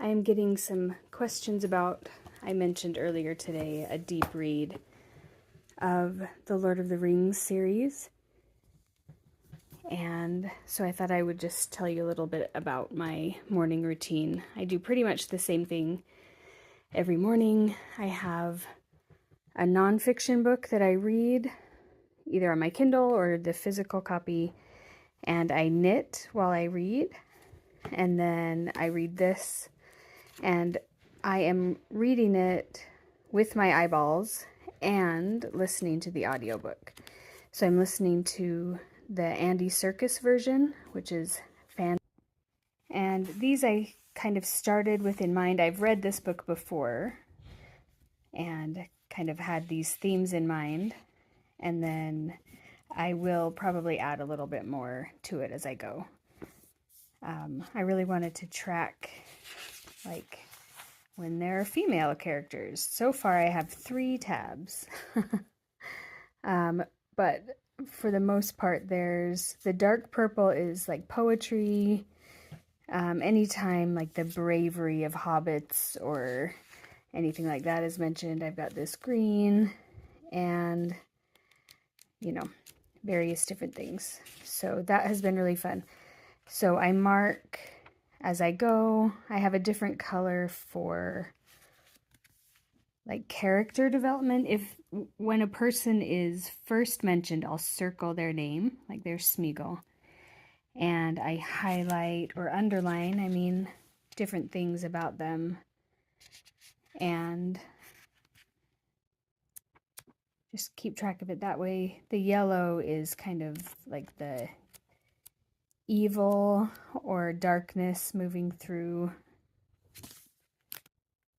I'm getting some questions about, I mentioned earlier today, a deep read of the Lord of the Rings series. And so I thought I would just tell you a little bit about my morning routine. I do pretty much the same thing every morning. I have a nonfiction book that I read, either on my Kindle or the physical copy, and I knit while I read, and then I read this, and I am reading it with my eyeballs and listening to the audiobook. So I'm listening to the Andy Serkis version, which is fantastic. And these I kind of started with in mind. I've read this book before and kind of had these themes in mind, and then I will probably add a little bit more to it as I go. I really wanted to track, like, when there are female characters. So far I have 3 tabs. But for the most part, there's the dark purple is like poetry. Anytime like the bravery of hobbits or anything like that is mentioned, I've got this green, and various different things. So that has been really fun. So I mark as I go. I have a different color for like character development. When a person is first mentioned, I'll circle their name, like there's Smeagol, and I highlight or underline, different things about them, and just keep track of it that way. The yellow is kind of like the evil or darkness moving through.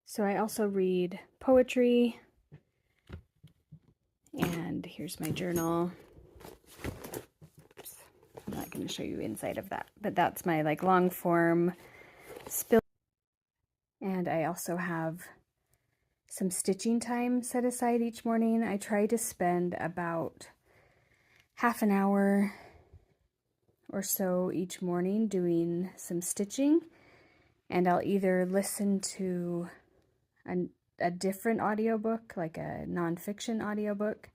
So I also read poetry, and here's my journal. Oops. I'm not going to show you inside of that, but that's my like long form spill. And I also have some stitching time set aside each morning. I try to spend about half an hour or so each morning doing some stitching, and I'll either listen to a different audiobook, like a nonfiction audiobook,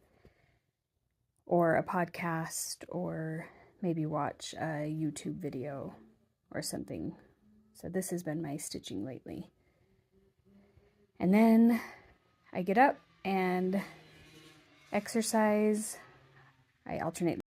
or a podcast, or maybe watch a YouTube video or something. So this has been my stitching lately. And then I get up and exercise. I alternate